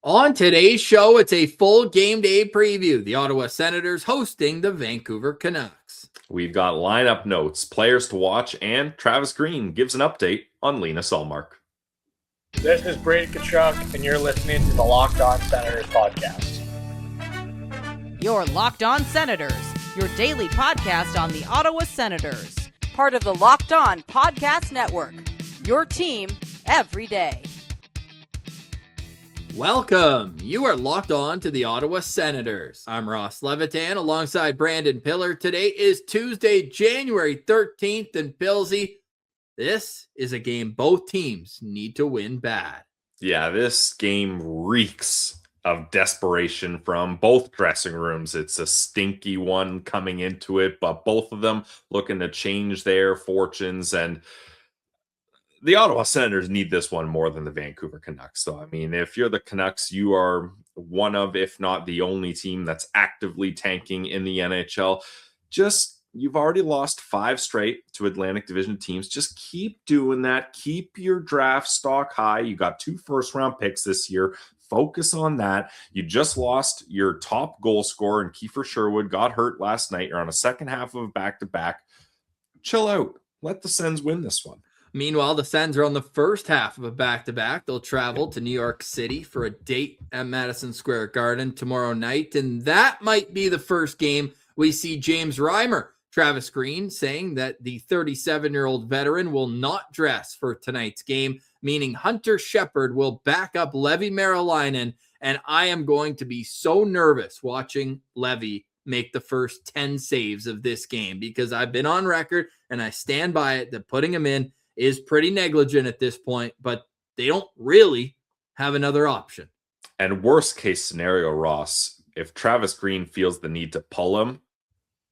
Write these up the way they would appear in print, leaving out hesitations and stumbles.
On today's show, it's a full game day preview. The Ottawa Senators hosting the Vancouver Canucks. We've got lineup notes, players to watch, and Travis Green gives an update on Linus Ullmark. This is Brady Tkachuk, and you're listening to the Locked On Senators podcast. You're Locked On Senators, your daily podcast on the Ottawa Senators. Part of the Locked On Podcast Network, your team every day. Welcome. You are locked on to the Ottawa Senators. I'm Ross Levitan alongside Brandon Piller. Today is Tuesday, January 13th, and Pillsy, this is a game both teams need to win bad. Yeah, this game reeks of desperation from both dressing rooms. It's a stinky one coming into it, but both of them looking to change their fortunes, and the Ottawa Senators need this one more than the Vancouver Canucks. So, I mean, if you're the Canucks, you are one of, if not the only team that's actively tanking in the NHL. You've already lost 5 straight to Atlantic Division teams. Just keep doing that. Keep your draft stock high. You got 2 first-round picks this year. Focus on that. You just lost your top goal scorer in Kiefer Sherwood. Got hurt last night. You're on a second half of a back-to-back. Chill out. Let the Sens win this one. Meanwhile, the Sens are on the first half of a back-to-back. They'll travel to New York City for a date at Madison Square Garden tomorrow night, and that might be the first game we see James Reimer. Travis Green saying that the 37-year-old veteran will not dress for tonight's game, meaning Hunter Shepard will back up Leevi Meriläinen, and I am going to be so nervous watching Leevi make the first 10 saves of this game, because I've been on record, and I stand by it, that putting him in is pretty negligent at this point, but they don't really have another option. And worst case scenario, Ross, if Travis Green feels the need to pull him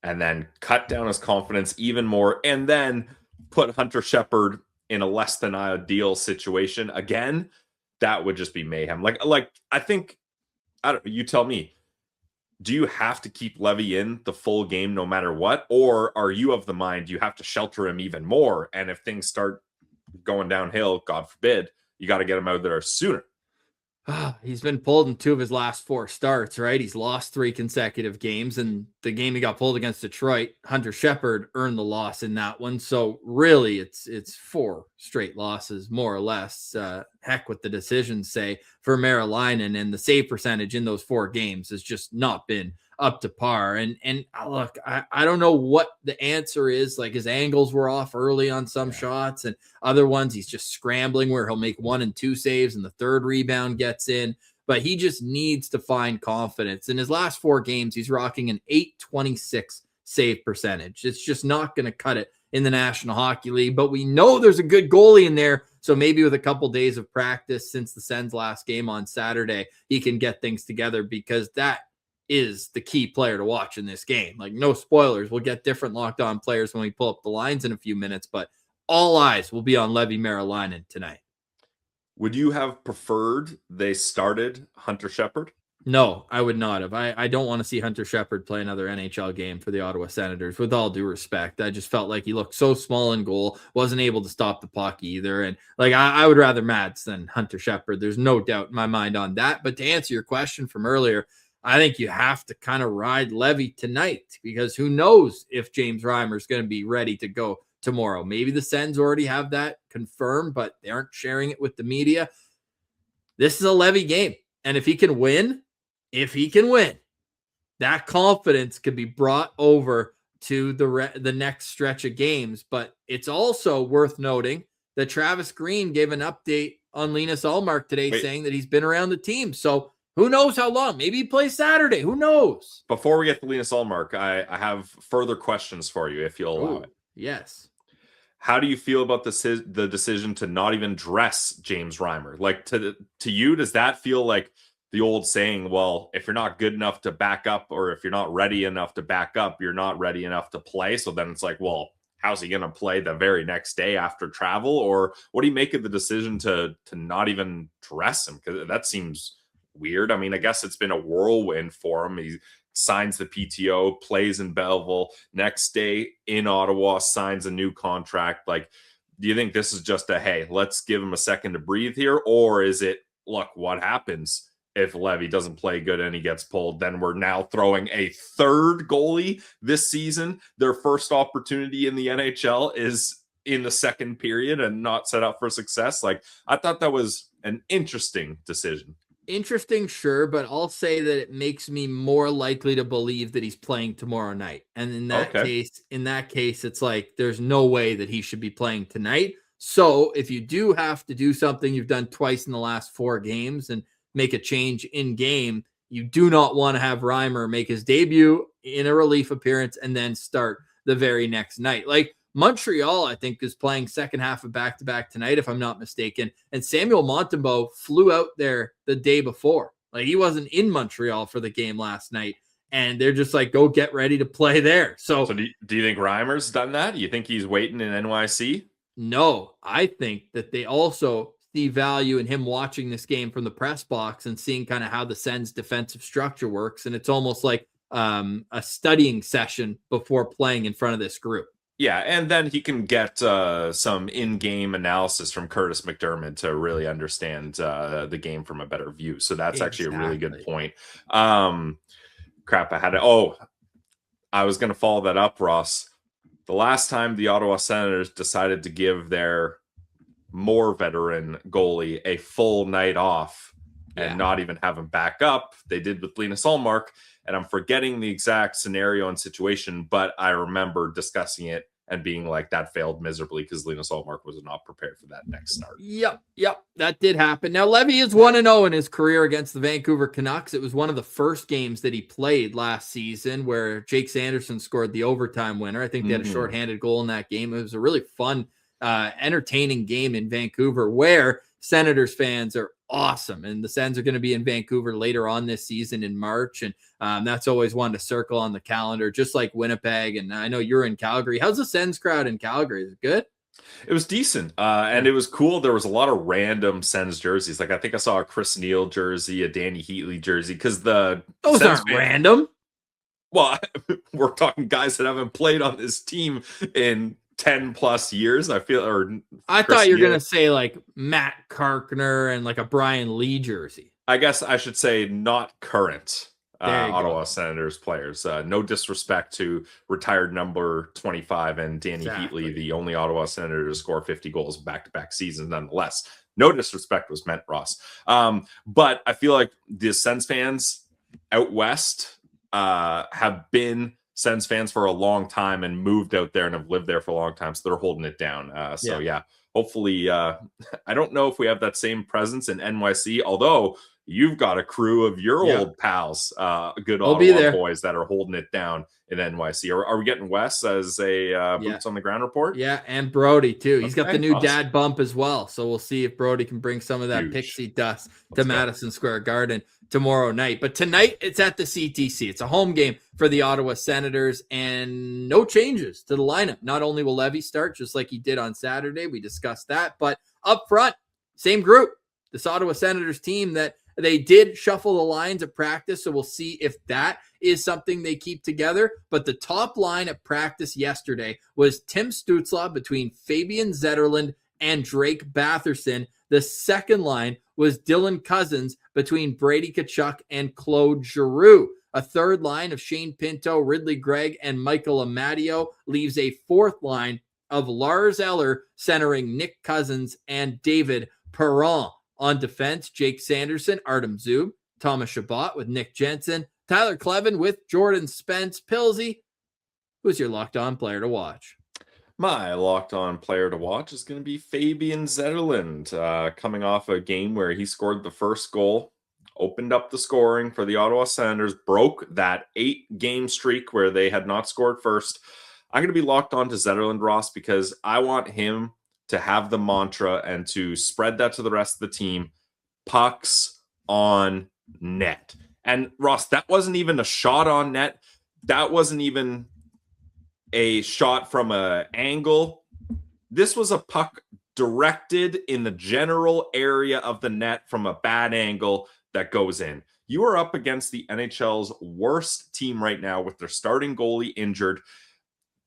and then cut down his confidence even more and then put Hunter Shepard in a less than ideal situation again, that would just be mayhem. Like I think, I don't know, you tell me, do you have to keep Leevi in the full game no matter what? Or are you of the mind you have to shelter him even more? And if things start going downhill, God forbid, you got to get him out there sooner. He's been pulled in 2 of his last 4 starts, right? He's lost 3 consecutive games, and the game he got pulled against Detroit, Hunter Shepard earned the loss in that one. So really, it's 4 straight losses, more or less. Heck with the decisions, say, for Meriläinen, and the save percentage in those 4 games has just not been up to par. And look, I don't know what the answer is. Like, his angles were off early on some shots, and other ones he's just scrambling where he'll make 1 and 2 saves and the third rebound gets in. But he just needs to find confidence. In his last 4 games, he's rocking an .826 save percentage. It's just not going to cut it in the National Hockey League. But we know there's a good goalie in there. So maybe with a couple days of practice since the Sens' last game on Saturday, he can get things together, because that is the key player to watch in this game. Like, no spoilers. We'll get different Locked On players when we pull up the lines in a few minutes, but all eyes will be on Leevi Meriläinen tonight. Would you have preferred they started Hunter Shepard? No, I would not have. I don't want to see Hunter Shepard play another NHL game for the Ottawa Senators, with all due respect. I just felt like he looked so small in goal, wasn't able to stop the puck either. And like, I would rather Mats than Hunter Shepard. There's no doubt in my mind on that. But to answer your question from earlier, I think you have to kind of ride Leevi tonight, because who knows if James Reimer is going to be ready to go tomorrow. Maybe the Sens already have that confirmed, but they aren't sharing it with the media. This is a Leevi game. And if he can win, that confidence could be brought over to the next stretch of games. But it's also worth noting that Travis Green gave an update on Linus Ullmark today, saying that he's been around the team. So who knows how long? Maybe he plays Saturday. Who knows? Before we get to Linus Ullmark, I have further questions for you, if you'll allow it. Yes. How do you feel about the decision to not even dress James Reimer? Like, to you, does that feel like the old saying, well, if you're not good enough to back up, or if you're not ready enough to back up, you're not ready enough to play? So then it's like, well, how's he going to play the very next day after travel? Or what do you make of the decision to not even dress him? Because that seems weird. I mean, I guess it's been a whirlwind for him. He signs the PTO, plays in Belleville, next day in Ottawa, signs a new contract. Like, do you think this is just a, hey, let's give him a second to breathe here? Or is it, look, what happens? if Leevi doesn't play good and he gets pulled, then we're now throwing a third goalie this season. Their first opportunity in the NHL is in the second period and not set up for success. Like, I thought that was an interesting decision. Interesting, sure, but I'll say that it makes me more likely to believe that he's playing tomorrow night. And in that case, it's like there's no way that he should be playing tonight. So if you do have to do something you've done twice in the last 4 games and make a change in game, you do not want to have Reimer make his debut in a relief appearance and then start the very next night. Like, Montreal, I think, is playing second half of back-to-back tonight, if I'm not mistaken. And Samuel Montembeault flew out there the day before. Like, he wasn't in Montreal for the game last night. And they're just like, go get ready to play there. So do you think Reimer's done that? Do you think he's waiting in NYC? No, I think that they also see value in him watching this game from the press box and seeing kind of how the Sens defensive structure works. And it's almost like a studying session before playing in front of this group. Yeah, and then he can get some in-game analysis from Curtis McDermott to really understand the game from a better view. So that's actually a really good point. Crap, I was going to follow that up, Ross. The last time the Ottawa Senators decided to give their more veteran goalie a full night off and not even have him back up, they did with Linus Ullmark. And I'm forgetting the exact scenario and situation, but I remember discussing it and being like, that failed miserably because Linus Ullmark was not prepared for that next start. Yep, that did happen. Now, Leevi is 1-0 in his career against the Vancouver Canucks. It was one of the first games that he played last season where Jake Sanderson scored the overtime winner. I think they had a shorthanded goal in that game. It was a really fun, entertaining game in Vancouver where Senators fans are awesome. And the Sens are going to be in Vancouver later on this season in March. And that's always one to circle on the calendar, just like Winnipeg. And I know you're in Calgary. How's the Sens crowd in Calgary? Is it good? It was decent. And it was cool. There was a lot of random Sens jerseys. Like, I think I saw a Chris Neal jersey, a Danny Heatley jersey, because those aren't random. Well, we're talking guys that haven't played on this team in 10 plus years, I feel. Or I thought you were gonna say like Matt Karkner and like a Brian Lee jersey. I guess I should say not current Ottawa go. Senators players. No disrespect to retired number 25 and Danny Heatley, the only Ottawa Senator to score 50 goals back-to-back seasons. Nonetheless, no disrespect was meant, Ross. But I feel like the Sens fans out west have been Sens fans for a long time and moved out there and have lived there for a long time, so they're holding it down. Hopefully, I don't know if we have that same presence in NYC, although you've got a crew of your old pals, good Ottawa boys that are holding it down in NYC. Are we getting Wes as a boots on the ground report? Yeah, and Brody too. He's got the new dad bump as well, so we'll see if Brody can bring some of that pixie dust to Madison Square Garden tomorrow night. But tonight it's at the CTC. It's a home game for the Ottawa Senators and no changes to the lineup. Not only will Leevi start just like he did on Saturday, we discussed that, but up front, same group. This Ottawa Senators team that they did shuffle the lines at practice, so we'll see if that is something they keep together. But the top line at practice yesterday was Tim Stützle between Fabian Zetterlund and Drake Batherson. The second line was Dylan Cousins between Brady Tkachuk and Claude Giroux. A third line of Shane Pinto, Ridley Gregg, and Michael Amadio leaves a fourth line of Lars Eller centering Nick Cousins and David Perron. On defense, Jake Sanderson, Artem Zub, Thomas Chabot with Nick Jensen, Tyler Clevin with Jordan Spence. Pilsy, who's your locked-on player to watch? My locked-on player to watch is going to be Fabian Zetterlund, coming off a game where he scored the first goal, opened up the scoring for the Ottawa Senators, broke that 8-game streak where they had not scored first. I'm going to be locked on to Zetterlund, Ross, because I want him to have the mantra and to spread that to the rest of the team. Pucks on net. And Ross, that wasn't even a shot on net. That wasn't even a shot from an angle. This was a puck directed in the general area of the net from a bad angle that goes in. You are up against the NHL's worst team right now with their starting goalie injured.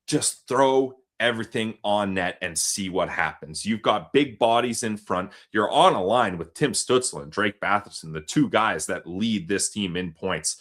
Just throw everything on net and see what happens. You've got big bodies in front. You're on a line with Tim Stützle and Drake Batherson, the two guys that lead this team in points.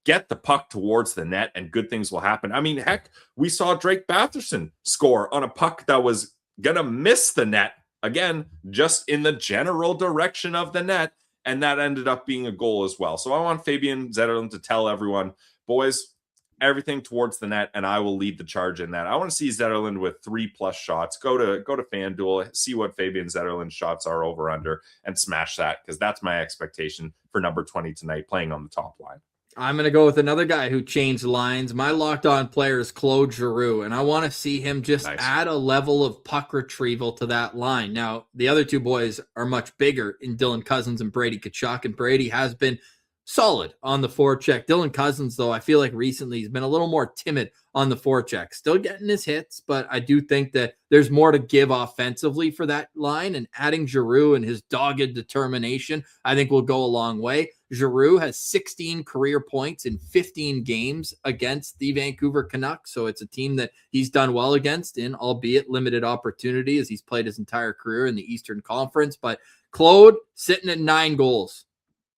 Get the puck towards the net and good things will happen. I mean, heck, we saw Drake Batherson score on a puck that was going to miss the net. Again, just in the general direction of the net. And that ended up being a goal as well. So I want Fabian Zetterlund to tell everyone, boys, everything towards the net, and I will lead the charge in that. I want to see Zetterlund with 3+ shots. Go to FanDuel, see what Fabian Zetterlund's shots are over under, and smash that, because that's my expectation for number 20 tonight, playing on the top line. I'm going to go with another guy who changed lines. My locked on player is Claude Giroux, and I want to see him just add a level of puck retrieval to that line. Now, the other two boys are much bigger in Dylan Cousins and Brady Tkachuk, and Brady has been solid on the forecheck. Dylan Cousins, though, I feel like recently he's been a little more timid on the forecheck. Still getting his hits, but I do think that there's more to give offensively for that line, and adding Giroux and his dogged determination, I think will go a long way. Giroux has 16 career points in 15 games against the Vancouver Canucks, so it's a team that he's done well against in, albeit limited opportunity, as he's played his entire career in the Eastern Conference. But Claude sitting at 9 goals.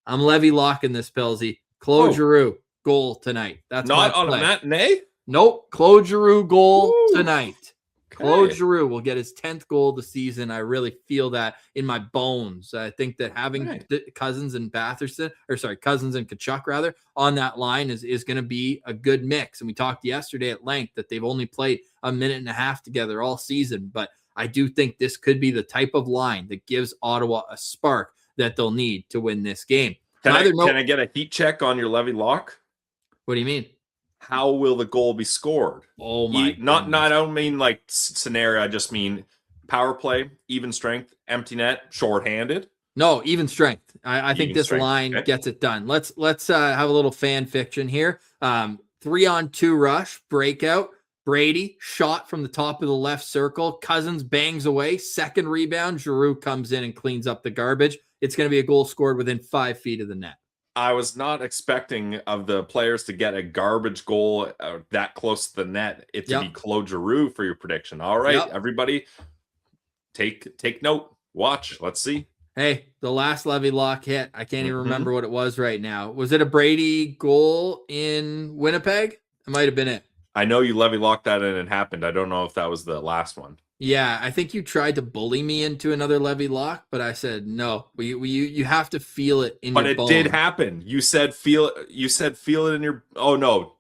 I'm Leevi locking this, Pilsy. Claude Giroux, goal tonight. That's not on a matinee? Nope. Claude Giroux goal tonight. Okay. Claude Giroux will get his 10th goal of the season. I really feel that in my bones. I think that having Cousins and Cousins and Tkachuk rather on that line is going to be a good mix. And we talked yesterday at length that they've only played a minute and a half together all season, but I do think this could be the type of line that gives Ottawa a spark that they'll need to win this game. Can I get a heat check on your Leevi lock? What do you mean? How will the goal be scored? Oh my! I don't mean like scenario. I just mean power play, even strength, empty net, shorthanded. No, even strength. I think this line gets it done. Let's have a little fan fiction here. 3-on-2 rush breakout. Brady shot from the top of the left circle. Cousins bangs away. Second rebound. Giroux comes in and cleans up the garbage. It's going to be a goal scored within 5 feet of the net. I was not expecting of the players to get a garbage goal that close to the net. It to be Claude Giroux for your prediction. All right, everybody, take note. Watch. Let's see. Hey, the last Leevi lock hit. I can't even remember what it was right now. Was it a Brady goal in Winnipeg? It might have been it. I know you Leevi locked that in and happened. I don't know if that was the last one. Yeah, I think you tried to bully me into another Leevi lock, but I said no. You have to feel it in your bones. But it did happen. You said feel it in your. Oh no.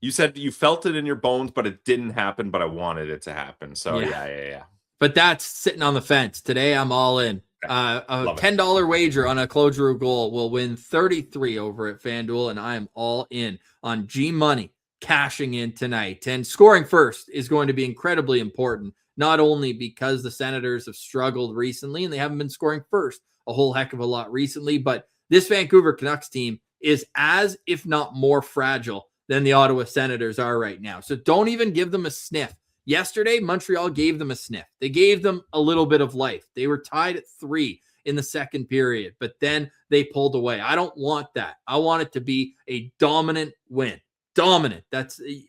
You said you felt it in your bones, but it didn't happen. But I wanted it to happen. So yeah. But that's sitting on the fence. Today I'm all in. A $10 wager on a Claude Giroux goal will win 33 over at FanDuel, and I am all in on G Money cashing in tonight. And scoring first is going to be incredibly important, not only because the Senators have struggled recently and they haven't been scoring first a whole heck of a lot recently, but this Vancouver Canucks team is as, if not more fragile than the Ottawa Senators are right now. So don't even give them a sniff. Yesterday, Montreal gave them a sniff. They gave them a little bit of life. They were tied at 3 in the second period, but then they pulled away. I don't want that. I want it to be a dominant win. Dominant.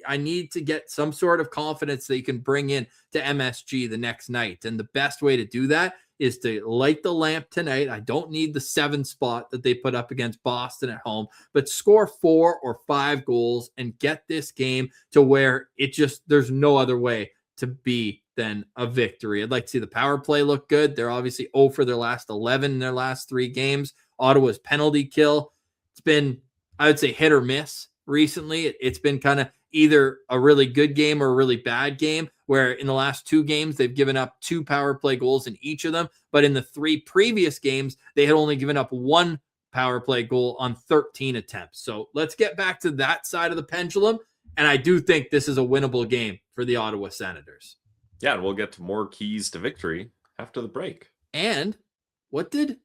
I need to get some sort of confidence that you can bring in to MSG the next night. And the best way to do that is to light the lamp tonight. I don't need the 7 spot that they put up against Boston at home, but score 4 or 5 goals and get this game to where there's no other way to be than a victory. I'd like to see the power play look good. They're obviously 0 for their last 11 in their last 3 games. Ottawa's penalty kill, it's been, I would say, hit or miss. Recently, it's been kind of either a really good game or a really bad game, where in the last 2 games, they've given up 2 power play goals in each of them. But in the 3 previous games, they had only given up 1 power play goal on 13 attempts. So let's get back to that side of the pendulum. And I do think this is a winnable game for the Ottawa Senators. Yeah, and we'll get to more keys to victory after the break. And what did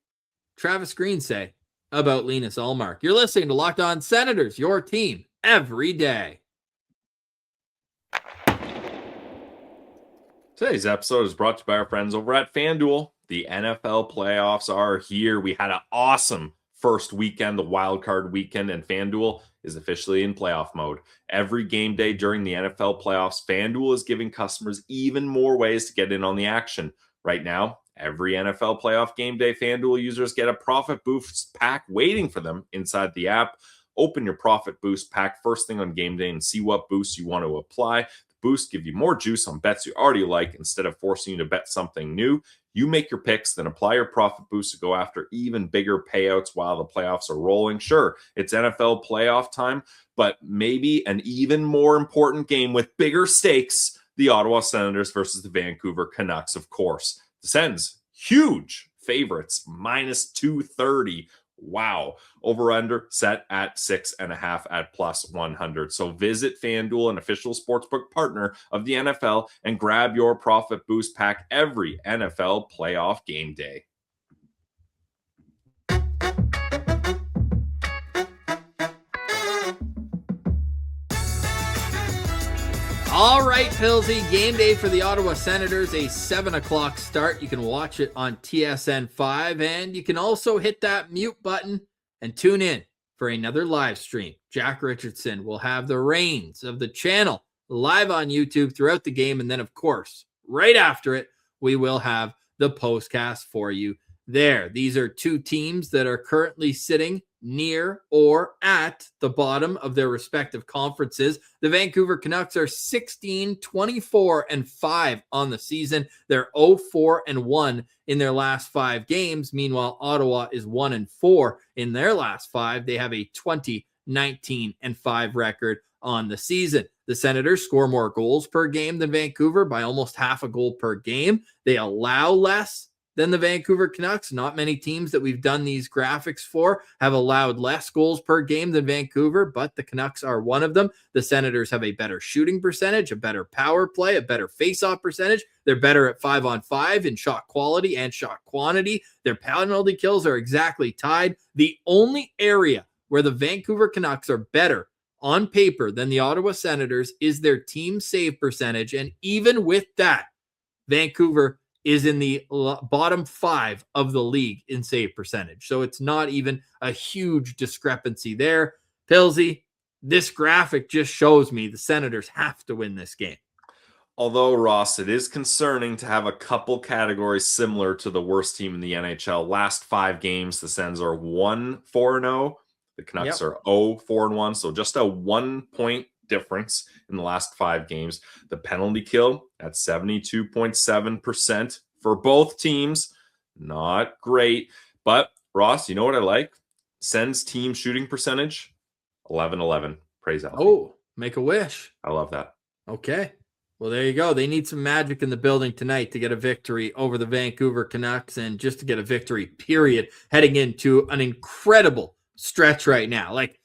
Travis Green say about Linus Ullmark? You're listening to Locked On Senators, your team every day. Today's episode is brought to you by our friends over at FanDuel. The NFL playoffs are here. We had an awesome first weekend, the wild card weekend, and FanDuel is officially in playoff mode. Every game day during the NFL playoffs, FanDuel is giving customers even more ways to get in on the action. Right now, every NFL playoff game day, FanDuel users get a Profit Boost pack waiting for them inside the app. Open your Profit Boost pack first thing on game day and see what boosts you want to apply. The boosts give you more juice on bets you already like instead of forcing you to bet something new. You make your picks, then apply your Profit Boost to go after even bigger payouts while the playoffs are rolling. Sure, it's NFL playoff time, but maybe an even more important game with bigger stakes, the Ottawa Senators versus the Vancouver Canucks, of course. The Sens, huge favorites, minus 230. Wow. Over under set at 6.5 at plus 100. So visit FanDuel, an official sportsbook partner of the NFL, and grab your Profit Boost pack every NFL playoff game day. All right, Pillsy, game day for the Ottawa Senators, a 7 o'clock start. You can watch it on TSN 5, and you can also hit that mute button and tune in for another live stream. Jack Richardson will have the reins of the channel live on YouTube throughout the game, and then, of course, right after it, we will have the postcast for you there. These are two teams that are currently sitting near or at the bottom of their respective conferences. The Vancouver Canucks are 16-24-5 on the season. They're 0-4-1 in their last 5 games. Meanwhile, Ottawa is 1-4 in their last 5. They have a 20-19-5 record on the season. The Senators score more goals per game than Vancouver by almost half a goal per game. They allow less than the Vancouver Canucks. Not many teams that we've done these graphics for have allowed less goals per game than Vancouver, but the Canucks are one of them. The Senators have a better shooting percentage, a better power play, a better face-off percentage. They're better at 5-on-5 in shot quality and shot quantity. Their penalty kills are exactly tied. The only area where the Vancouver Canucks are better on paper than the Ottawa Senators is their team save percentage, and even with that, Vancouver is in the bottom 5 of the league in save percentage. So it's not even a huge discrepancy there. Pillsy, this graphic just shows me the Senators have to win this game. Although, Ross, it is concerning to have a couple categories similar to the worst team in the NHL. Last 5 games, the Sens are 1-4-0. The Canucks are 0-4-1. So just a 1-point difference in the last 5 games. The penalty kill at 72.7% for both teams. Not great. But, Ross, you know what I like? Sens team shooting percentage, 11-11. Praise Alfie. Oh, make a wish. I love that. Okay. Well, there you go. They need some magic in the building tonight to get a victory over the Vancouver Canucks and just to get a victory, period, heading into an incredible stretch right now. Like,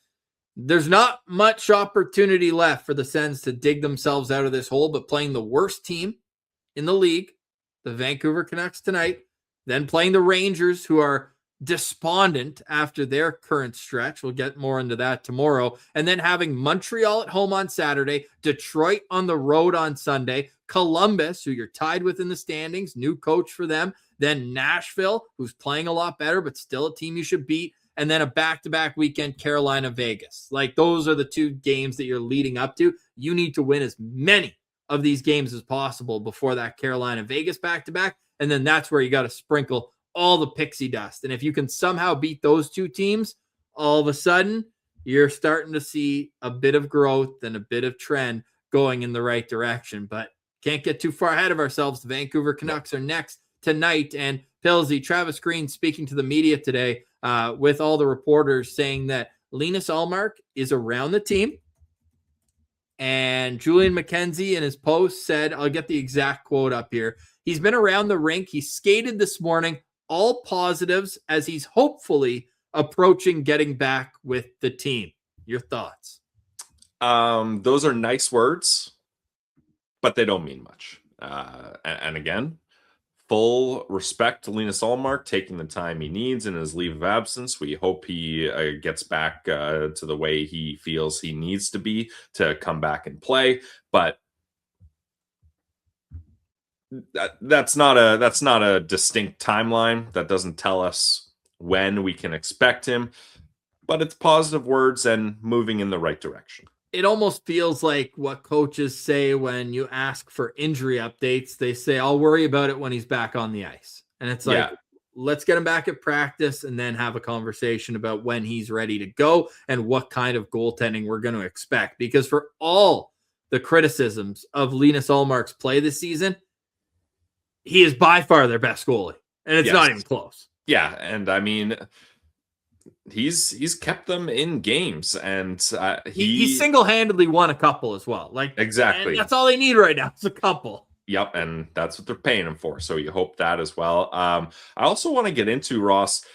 there's not much opportunity left for the Sens to dig themselves out of this hole, but playing the worst team in the league, the Vancouver Canucks tonight, then playing the Rangers, who are despondent after their current stretch. We'll get more into that tomorrow. And then having Montreal at home on Saturday, Detroit on the road on Sunday, Columbus, who you're tied with in the standings, new coach for them, then Nashville, who's playing a lot better, but still a team you should beat, and then a back-to-back weekend, Carolina, Vegas. Like, those are the 2 games that you're leading up to. You need to win as many of these games as possible before that Carolina, Vegas back-to-back, and then that's where you got to sprinkle all the pixie dust. And if you can somehow beat those 2 teams, all of a sudden, you're starting to see a bit of growth and a bit of trend going in the right direction. But can't get too far ahead of ourselves. The Vancouver Canucks are next tonight, and Pillsy, Travis Green speaking to the media today, with all the reporters saying that Linus Ullmark is around the team. And Julian McKenzie in his post said, I'll get the exact quote up here, he's been around the rink. He skated this morning, all positives, as he's hopefully approaching getting back with the team. Your thoughts? Those are nice words, but they don't mean much. And again, full respect to Linus Ullmark taking the time he needs in his leave of absence. We hope he gets back to the way he feels he needs to be to come back and play. But that's not a distinct timeline. That doesn't tell us when we can expect him, but it's positive words and moving in the right direction. It almost feels like what coaches say when you ask for injury updates. They say, I'll worry about it when he's back on the ice. And it's like, let's get him back at practice and then have a conversation about when he's ready to go and what kind of goaltending we're going to expect. Because for all the criticisms of Linus Ullmark's play this season, he is by far their best goalie. And it's not even close. Yeah. And I mean, he's kept them in games, and he single-handedly won a couple as well. Like, exactly, that's all they need right now is a couple. Yep, and that's what they're paying him for. So you hope that as well. I also want to get into, Ross,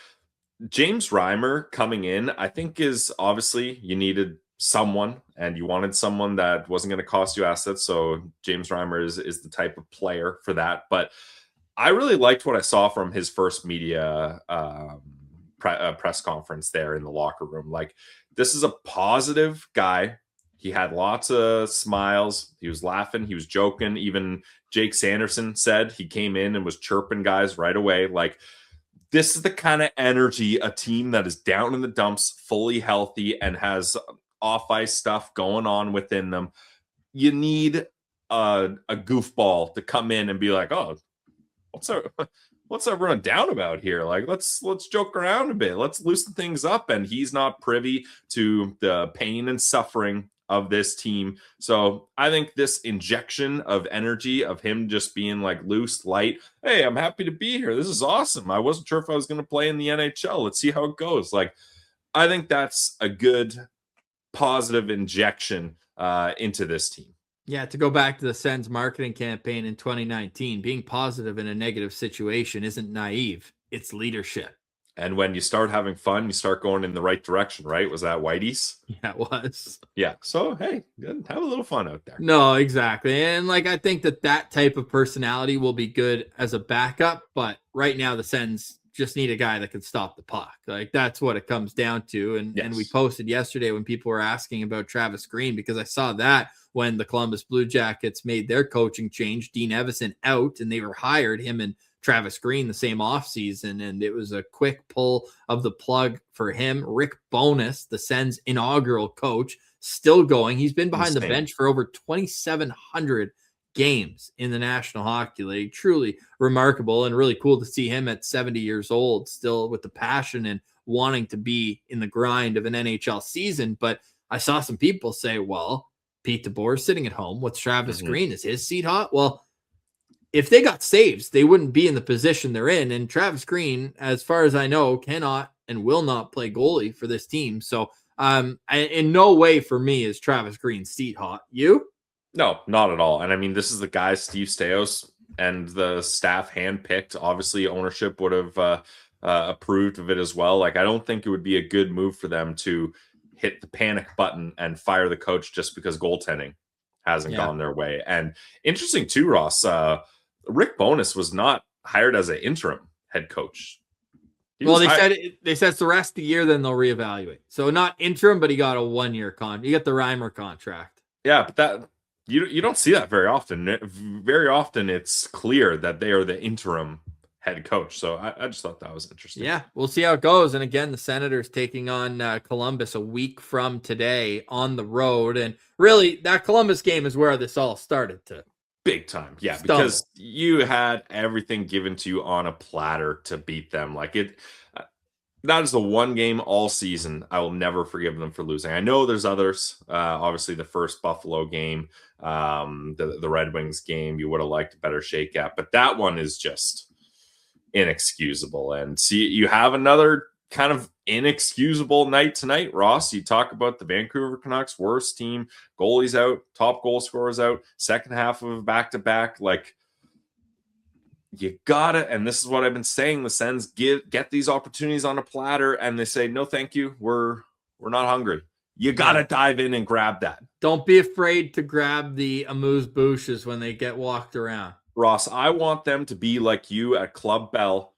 James Reimer coming in. I think is obviously you needed someone, and you wanted someone that wasn't going to cost you assets. So James Reimer is the type of player for that. But I really liked what I saw from his first media press conference there in the locker room. Like, this is a positive guy. He had lots of smiles. He was laughing. He was joking. Even Jake Sanderson said he came in and was chirping guys right away. Like, this is the kind of energy a team that is down in the dumps, fully healthy, and has off-ice stuff going on within them. You need a goofball to come in and be like, oh, what's everyone down about here? Like, let's joke around a bit. Let's loosen things up. And he's not privy to the pain and suffering of this team. So I think this injection of energy of him just being like loose, light, hey, I'm happy to be here. This is awesome. I wasn't sure if I was going to play in the NHL. Let's see how it goes. Like, I think that's a good positive injection into this team. Yeah, to go back to the Sens marketing campaign in 2019, being positive in a negative situation isn't naive. It's leadership. And when you start having fun, you start going in the right direction, right? Was that Whitey's? Yeah, it was. Yeah. So, hey, good. Have a little fun out there. No, exactly. And like, I think that type of personality will be good as a backup. But right now, the Sens just need a guy that can stop the puck. Like, that's what it comes down to. And we posted yesterday when people were asking about Travis Green, because I saw that when the Columbus Blue Jackets made their coaching change, Dean Evison out, and they were hired him and Travis Green the same offseason, and it was a quick pull of the plug for him. Rick Bowness, the Sens inaugural coach, still going. He's been behind the bench for over 2,700 games in the National Hockey League. Truly remarkable and really cool to see him at 70 years old, still with the passion and wanting to be in the grind of an NHL season. But I saw some people say, well, Pete DeBoer sitting at home with Travis Green. Is his seat hot? Well, if they got saves, they wouldn't be in the position they're in. And Travis Green, as far as I know, cannot and will not play goalie for this team. So in no way for me is Travis Green's seat hot. You? No, not at all. And I mean, this is the guy Steve Stais and the staff handpicked. Obviously, ownership would have approved of it as well. Like, I don't think it would be a good move for them to hit the panic button and fire the coach just because goaltending hasn't gone their way. And interesting too, Ross, Rick Bowness was not hired as an interim head coach. They said it's the rest of the year, then they'll reevaluate. So not interim, but he got a 1-year contract. You got the Reimer contract. Yeah, but that you don't see that very often. Very often it's clear that they are the interim head coach. So I just thought that was interesting. Yeah, we'll see how it goes. And again, the Senators taking on Columbus a week from today on the road. And really, that Columbus game is where this all started to. Big time. Yeah, because you had everything given to you on a platter to beat them. Like, that is the one game all season I will never forgive them for losing. I know there's others. Obviously, the first Buffalo game, the Red Wings game, you would have liked a better shake at. But that one is just inexcusable. And see, you have another kind of inexcusable night tonight, Ross. You talk about the Vancouver Canucks, worst team, goalies out, top goal scorers out, second half of a back-to-back. Like, you gotta, and this is what I've been saying, the Sens get these opportunities on a platter and they say, no, thank you. We're not hungry. You gotta dive in and grab that. Don't be afraid to grab the amuse-bouches when they get walked around. Ross, I want them to be like you at Club Bell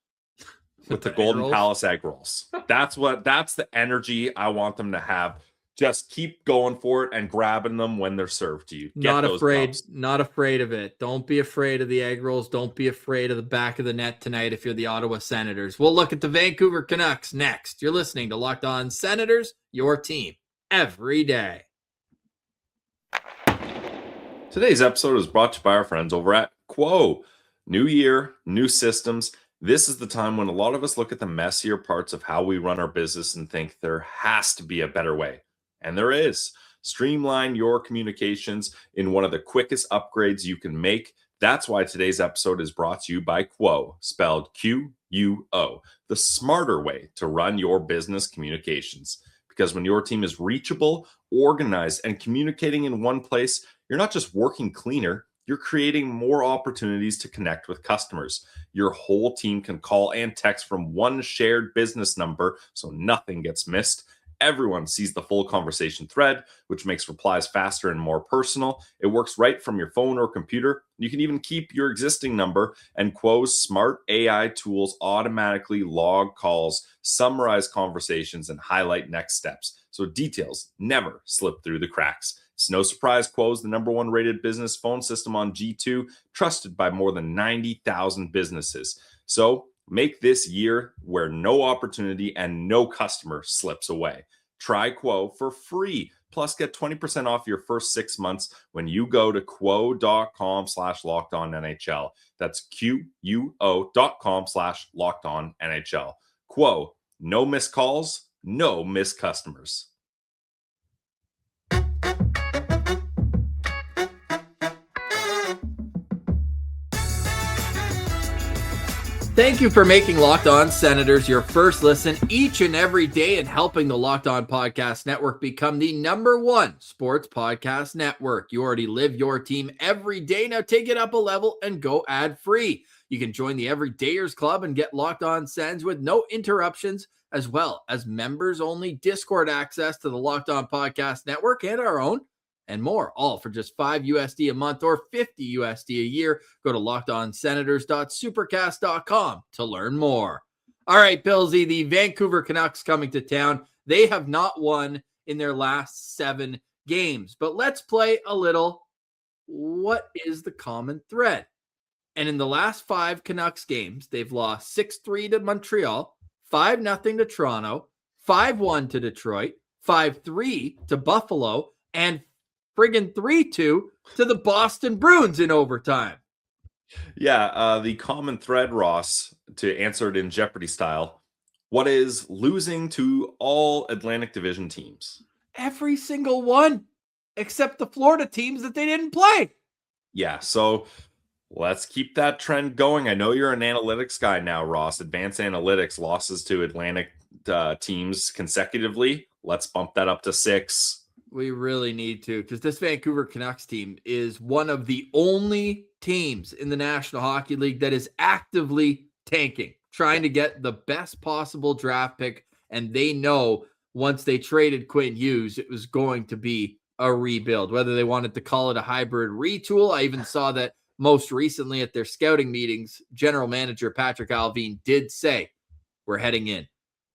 with the Golden Palace egg rolls. That's the energy I want them to have. just keep going for it and grabbing them when they're served to you. Not afraid of it. Don't be afraid of the egg rolls. Don't be afraid of the back of the net tonight if you're the Ottawa Senators. We'll look at the Vancouver Canucks next. You're listening to Locked On Senators, your team every day. Today's episode is brought to you by our friends over at Quo. New year, new systems. This is the time when a lot of us look at the messier parts of how we run our business and think there has to be a better way. And there is. Streamline your communications in one of the quickest upgrades you can make. That's why today's episode is brought to you by Quo, spelled Q-U-O, the smarter way to run your business communications. Because when your team is reachable, organized, and communicating in one place, you're not just working cleaner, you're creating more opportunities to connect with customers. Your whole team can call and text from one shared business number, so nothing gets missed. Everyone sees the full conversation thread, which makes replies faster and more personal. It works right from your phone or computer. You can even keep your existing number, and Quo's smart AI tools automatically log calls, summarize conversations, and highlight next steps, so details never slip through the cracks. It's no surprise Quo is the #1 rated business phone system on G2, trusted by more than 90,000 businesses. So make this year where no opportunity and no customer slips away. Try Quo for free. Plus, get 20% off your first 6 months when you go to quo.com/lockedonnhl. That's QUO.com/lockedonnhl. Quo, no missed calls, no missed customers. Thank you for making Locked On Senators your first listen each and every day and helping the Locked On Podcast Network become the #1 sports podcast network. You already live your team every day. Now take it up a level and go ad-free. You can join the Everydayers Club and get Locked On Sens with no interruptions, as well as members-only Discord access to the Locked On Podcast Network and our own, and more, all for just $5 USD a month or $50 USD a year. Go to lockedonsenators.supercast.com to learn more. All right, Pillsy, the Vancouver Canucks coming to town. They have not won in their last 7 games, but let's play a little what is the common thread? And in the last 5 Canucks games, they've lost 6-3 to Montreal, 5-0 to Toronto, 5-1 to Detroit, 5-3 to Buffalo, and friggin' 3-2 to the Boston Bruins in overtime. Yeah, the common thread, Ross, to answer it in Jeopardy style, what is losing to all Atlantic Division teams? Every single one, except the Florida teams that they didn't play. Yeah, so let's keep that trend going. I know you're an analytics guy now, Ross. Advanced analytics, losses to Atlantic teams consecutively. Let's bump that up to 6. We really need to, because this Vancouver Canucks team is one of the only teams in the National Hockey League that is actively tanking, trying to get the best possible draft pick. And they know once they traded Quinn Hughes, it was going to be a rebuild, whether they wanted to call it a hybrid retool. I even saw that most recently at their scouting meetings, general manager Patrick Alvin did say, we're heading in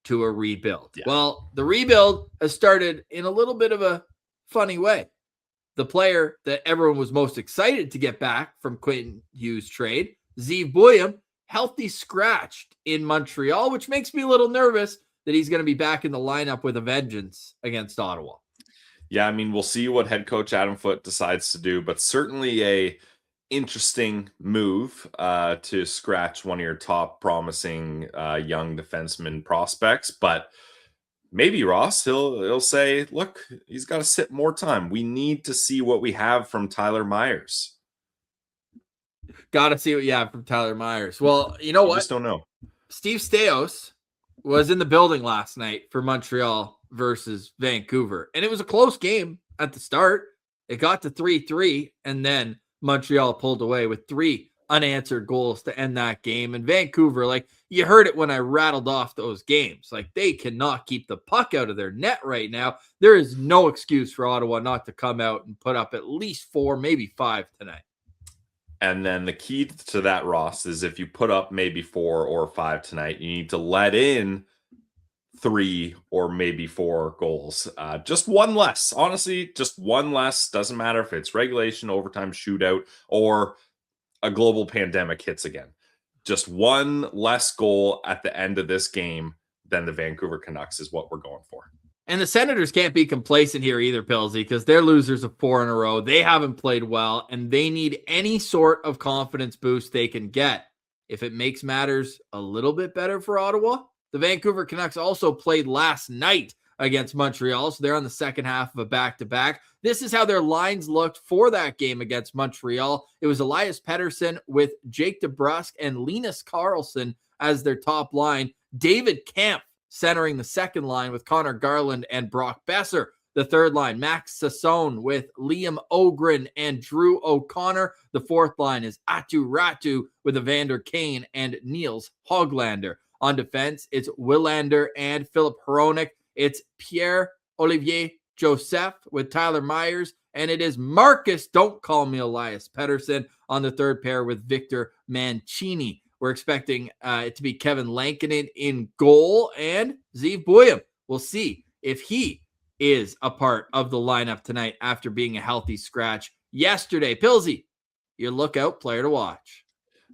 to a rebuild. Yeah. Well, the rebuild has started in a little bit of a funny way. The player that everyone was most excited to get back from Quinn Hughes' trade, Zeev Buium, healthy scratched in Montreal, which makes me a little nervous that he's going to be back in the lineup with a vengeance against Ottawa. Yeah, I mean, we'll see what head coach Adam Foote decides to do, but certainly a interesting move to scratch one of your top promising young defenseman prospects. But maybe Ross, he'll say, look, he's got to sit more time. We need to see what we have from Tyler Myers. Got to see what you have from Tyler Myers. Well, you know what? I just don't know. Steve Stais was in the building last night for Montreal versus Vancouver, and it was a close game at the start. It got to 3-3, and then Montreal pulled away with 3 unanswered goals to end that game. And Vancouver, like you heard it when I rattled off those games, like they cannot keep the puck out of their net right now. There is no excuse for Ottawa not to come out and put up at least 4, maybe 5 tonight. And then the key to that, Ross, is if you put up maybe 4 or 5 tonight, you need to let in 3 or maybe 4 goals. Just one less. Honestly, just one less. Doesn't matter if it's regulation, overtime, shootout, or a global pandemic hits again. Just one less goal at the end of this game than the Vancouver Canucks is what we're going for. And the Senators can't be complacent here either, Pilsy, because they're losers of 4 in a row. They haven't played well, and they need any sort of confidence boost they can get. If it makes matters a little bit better for Ottawa, the Vancouver Canucks also played last night against Montreal, so they're on the second half of a back-to-back. This is how their lines looked for that game against Montreal. It was Elias Pettersson with Jake DeBrusk and Linus Karlsson as their top line. David Kampf centering the second line with Connor Garland and Brock Besser. The third line, Max Sassone with Liam Ogren and Drew O'Connor. The fourth line is Atu Ratu with Evander Kane and Niels Hoglander. On defense, it's Willander and Philip Hronek. It's Pierre-Olivier Joseph with Tyler Myers. And it is Marcus, don't call me Elias Pettersson, on the third pair with Victor Mancini. We're expecting it to be Kevin Lankinen in goal and Zeev Buium. We'll see if he is a part of the lineup tonight after being a healthy scratch yesterday. Pilsy, your lookout player to watch.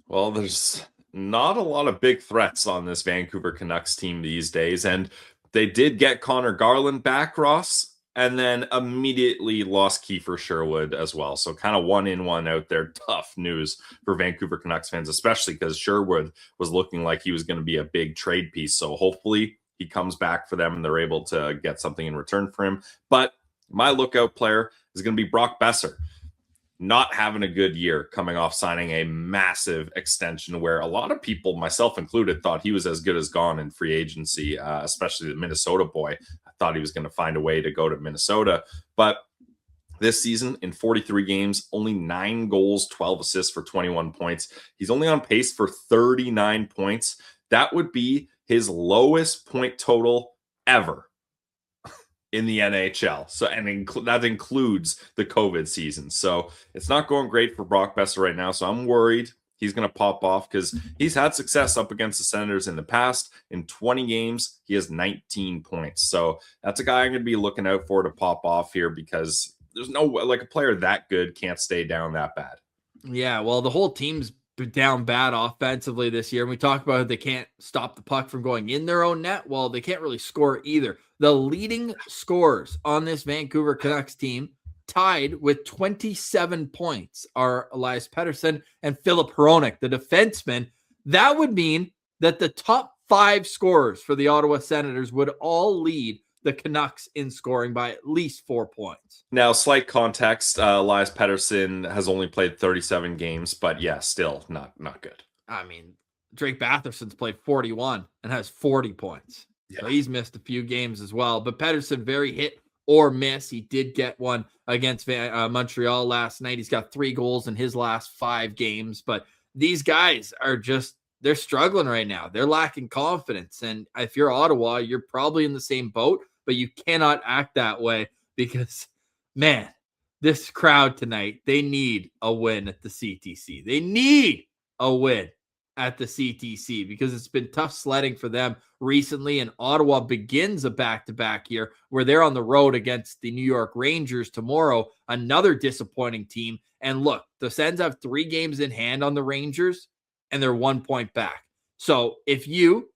Well, there's not a lot of big threats on this Vancouver Canucks team these days, and they did get Connor Garland back, Ross, and then immediately lost Kiefer Sherwood as well. So kind of one in, one out there. Tough news for Vancouver Canucks fans, especially because Sherwood was looking like he was going to be a big trade piece. So hopefully he comes back for them and they're able to get something in return for him. But my lookout player is going to be Brock Besser. Not having a good year, coming off signing a massive extension where a lot of people, myself included, thought he was as good as gone in free agency, especially the Minnesota boy. I thought he was going to find a way to go to Minnesota. But this season, in 43 games, only 9 goals, 12 assists for 21 points. He's only on pace for 39 points. That would be his lowest point total ever in the NHL. So, and that includes the COVID season. So it's not going great for Brock Besser right now. So I'm worried he's going to pop off because he's had success up against the Senators in the past. In 20 games, he has 19 points. So that's a guy I'm going to be looking out for to pop off here because there's no, like, a player that good can't stay down that bad. Yeah, well, the whole team's down bad offensively this year. And we talked about how they can't stop the puck from going in their own net. Well, they can't really score either. The leading scorers on this Vancouver Canucks team, tied with 27 points, are Elias Pettersson and Philip Hronek, the defenseman. That would mean that the top 5 scorers for the Ottawa Senators would all lead the Canucks in scoring by at least 4 points. Now, slight context, Elias Pettersson has only played 37 games, but yeah, still not good. I mean, Drake Batherson's played 41 and has 40 points. Yeah. So he's missed a few games as well. But Pettersson, very hit or miss. He did get one against Montreal last night. He's got 3 goals in his last 5 games. But these guys are just, they're struggling right now. They're lacking confidence. And if you're Ottawa, you're probably in the same boat, but you cannot act that way because, man, this crowd tonight, they need a win at the CTC. They need a win at the CTC because it's been tough sledding for them recently, and Ottawa begins a back-to-back here where they're on the road against the New York Rangers tomorrow, another disappointing team. And look, the Sens have 3 games in hand on the Rangers, and they're 1 point back. So if you,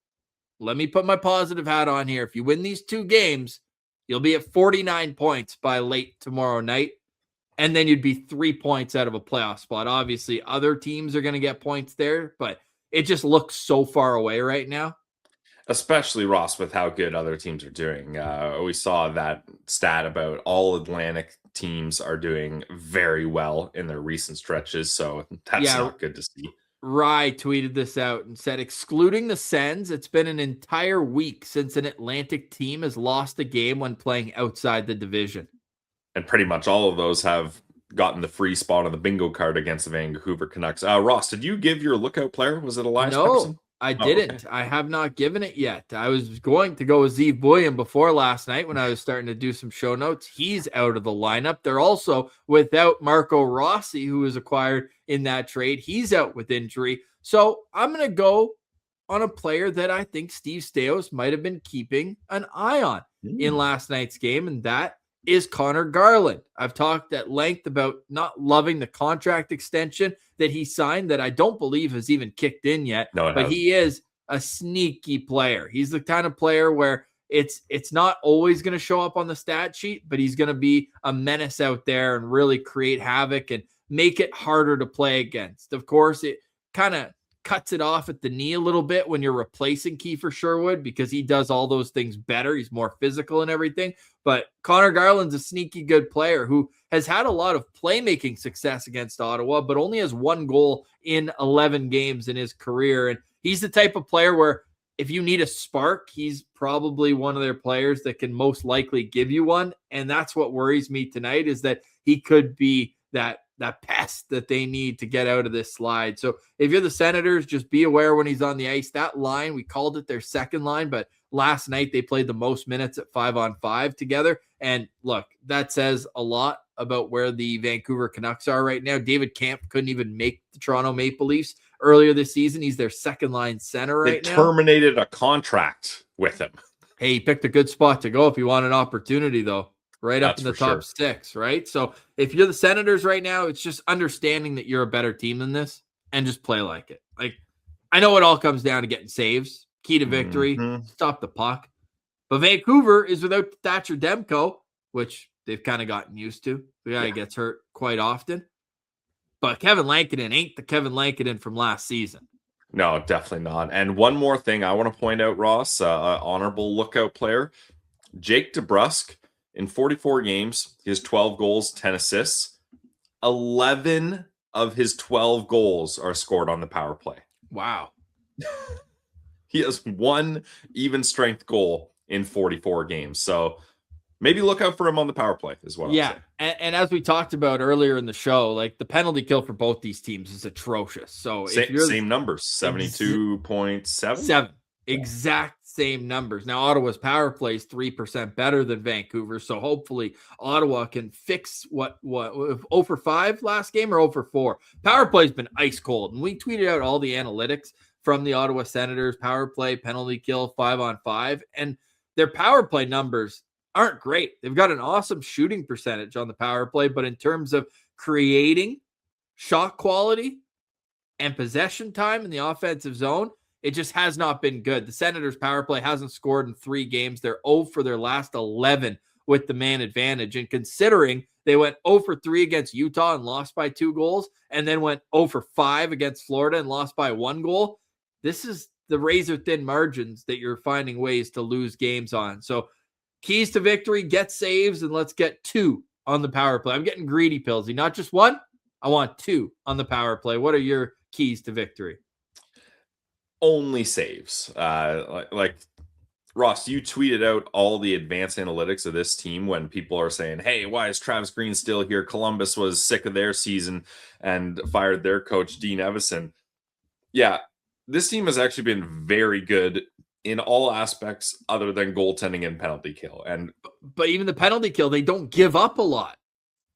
let me put my positive hat on here, if you win these 2 games, you'll be at 49 points by late tomorrow night, and then you'd be 3 points out of a playoff spot. Obviously, other teams are going to get points there, but it just looks so far away right now. Especially, Ross, with how good other teams are doing. We saw that stat about all Atlantic teams are doing very well in their recent stretches, so that's not good to see. Rye tweeted this out and said, excluding the Sens, it's been an entire week since an Atlantic team has lost a game when playing outside the division. And pretty much all of those have gotten the free spot on the bingo card against the Vancouver Canucks. Ross, did you give your lookout player? Was it Elias Pettersson? I didn't. Okay. I have not given it yet. I was going to go with Zeev Buium before last night when I was starting to do some show notes. He's out of the lineup. They're also without Marco Rossi, who was acquired in that trade. He's out with injury. So I'm going to go on a player that I think Steve Staios might have been keeping an eye on in last night's game, and that is Connor Garland. I've talked at length about not loving the contract extension that he signed that I don't believe has even kicked in yet, but he is a sneaky player. He's the kind of player where it's not always going to show up on the stat sheet, but he's going to be a menace out there and really create havoc and make it harder to play against. Of course, it kind of cuts it off at the knee a little bit when you're replacing Kiefer Sherwood because he does all those things better. He's more physical and everything. But Connor Garland's a sneaky good player who has had a lot of playmaking success against Ottawa, but only has 1 goal in 11 games in his career. And he's the type of player where if you need a spark, he's probably one of their players that can most likely give you one. And that's what worries me tonight, is that he could be that pest that they need to get out of this slide. So if you're the Senators, just be aware when he's on the ice. That line, we called it their second line, but last night they played the most minutes at 5-on-5 together. And look, that says a lot about where the Vancouver Canucks are right now. David Kampf couldn't even make the Toronto Maple Leafs earlier this season. He's their second line center right now. They terminated a contract with him. Hey, he picked a good spot to go if you want an opportunity, though. Right up in the top 6, right? So if you're the Senators right now, it's just understanding that you're a better team than this and just play like it. Like, I know it all comes down to getting saves, key to victory, stop the puck. But Vancouver is without Thatcher Demko, which they've kind of gotten used to. The guy gets hurt quite often. But Kevin Lankinen ain't the Kevin Lankinen from last season. No, definitely not. And one more thing I want to point out, Ross, honorable lookout player, Jake DeBrusk. In 44 games, he has 12 goals, 10 assists. 11 of his 12 goals are scored on the power play. Wow. He has 1 even strength goal in 44 games. So maybe look out for him on the power play is what I'll say. And as we talked about earlier in the show, like the penalty kill for both these teams is atrocious. So if you're same numbers, 72.7. 7. Exact same numbers. Now, Ottawa's power play is 3% better than Vancouver, so hopefully Ottawa can fix what 0 for 5 last game or 0 for 4. Power play's been ice cold, and we tweeted out all the analytics from the Ottawa Senators, power play, penalty kill, 5-on-5, and their power play numbers aren't great. They've got an awesome shooting percentage on the power play, but in terms of creating shot quality and possession time in the offensive zone, it just has not been good. The Senators' power play hasn't scored in 3 games. They're 0 for their last 11 with the man advantage. And considering they went 0 for 3 against Utah and lost by 2 goals, and then went 0 for 5 against Florida and lost by 1 goal, this is the razor-thin margins that you're finding ways to lose games on. So keys to victory, get saves, and let's get 2 on the power play. I'm getting greedy, Pillsy. Not just 1, I want 2 on the power play. What are your keys to victory? Only saves. Like Ross, you tweeted out all the advanced analytics of this team when people are saying, hey, why is Travis Green still here? Columbus was sick of their season and fired their coach, Dean Evison. Yeah, this team has actually been very good in all aspects other than goaltending and penalty kill. But even the penalty kill, they don't give up a lot.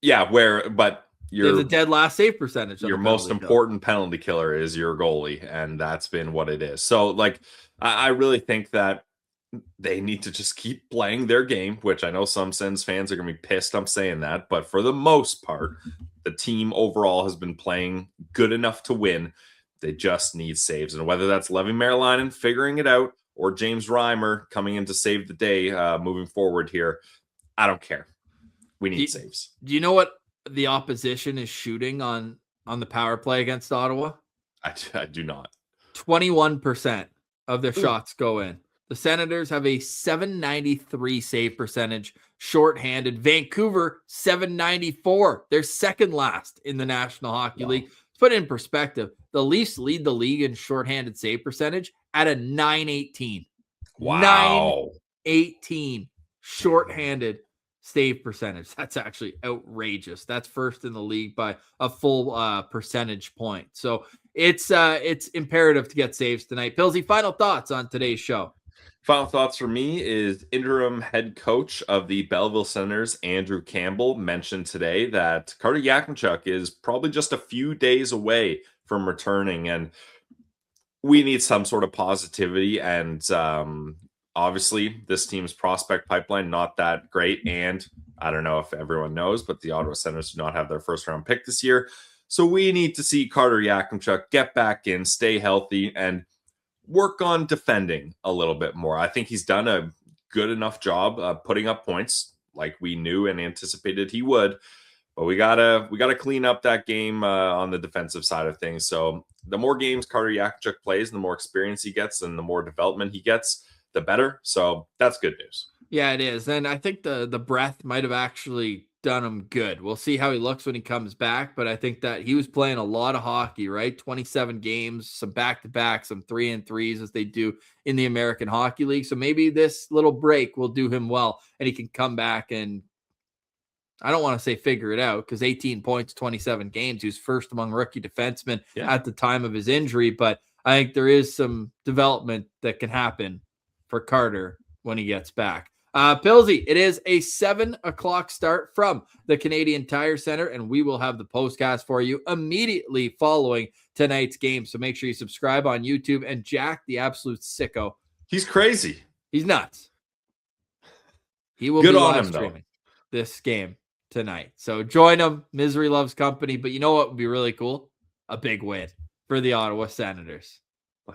Yeah, but There's a dead last save percentage. Your most important penalty killer is your goalie, and that's been what it is. So, like, I really think that they need to just keep playing their game, which I know some Sens fans are going to be pissed I'm saying that, but for the most part, the team overall has been playing good enough to win. They just need saves, and whether that's Leevi Meriläinen figuring it out or James Reimer coming in to save the day moving forward here, I don't care. We need saves. Do you know what the opposition is shooting on the power play against Ottawa? I do not. 21% of their shots go in. The Senators have a 793 save percentage, shorthanded. Vancouver, 794. They're second last in the National Hockey League. To put it in perspective, the Leafs lead the league in shorthanded save percentage at a 918. Wow. 918 shorthanded save percentage. That's actually outrageous. That's first in the league by a full percentage point. So it's imperative to get saves tonight. Pillsy, final thoughts on today's show. Final thoughts for me is interim head coach of the Belleville Senators, Andrew Campbell, mentioned today that Carter Yakimchuk is probably just a few days away from returning. And we need some sort of positivity, and obviously this team's prospect pipeline not that great, and I don't know if everyone knows, but the Ottawa Senators do not have their first round pick this year. So we need to see Carter Yakimchuk get back in, stay healthy, and work on defending a little bit more. I think he's done a good enough job putting up points like we knew and anticipated he would. But we gotta clean up that game on the defensive side of things. So the more games Carter Yakimchuk plays, and the more experience he gets, and the more development he gets, the better. So that's good news. Yeah, it is. And I think the breath might have actually done him good. We'll see how he looks when he comes back, but I think that he was playing a lot of hockey, right? 27 games, some back-to-back, some 3-3s as they do in the American Hockey League. So maybe this little break will do him well, and he can come back and, I don't want to say figure it out, because 18 points, 27 games. He was first among rookie defensemen at the time of his injury. But I think there is some development that can happen for Carter when he gets back. Pilsy, it is a 7 o'clock start from the Canadian Tire Center, and we will have the postcast for you immediately following tonight's game. So make sure you subscribe on YouTube. And Jack, the absolute sicko. He's crazy. He's nuts. He will Good be on live him, streaming this game tonight. So join him. Misery loves company. But you know what would be really cool? A big win for the Ottawa Senators.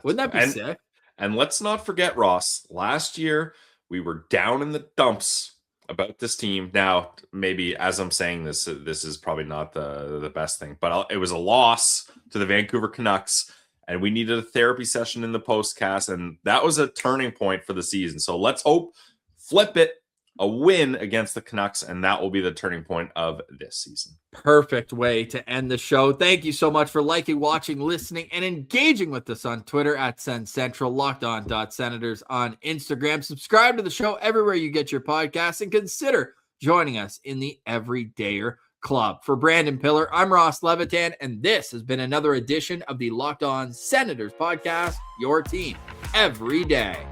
Wouldn't that be sick? And let's not forget, Ross, last year we were down in the dumps about this team. Now, maybe as I'm saying this is probably not the best thing, but it was a loss to the Vancouver Canucks, and we needed a therapy session in the postcast, and that was a turning point for the season. So let's hope, flip it, a win against the Canucks, and that will be the turning point of this season. Perfect way to end the show. Thank you so much for liking, watching, listening, and engaging with us on Twitter at Sens Central, LockedOn.Senators on Instagram. Subscribe to the show everywhere you get your podcasts, and consider joining us in the Everydayer Club. For Brandon Piller, I'm Ross Levitan, and this has been another edition of the Locked On Senators podcast, your team every day.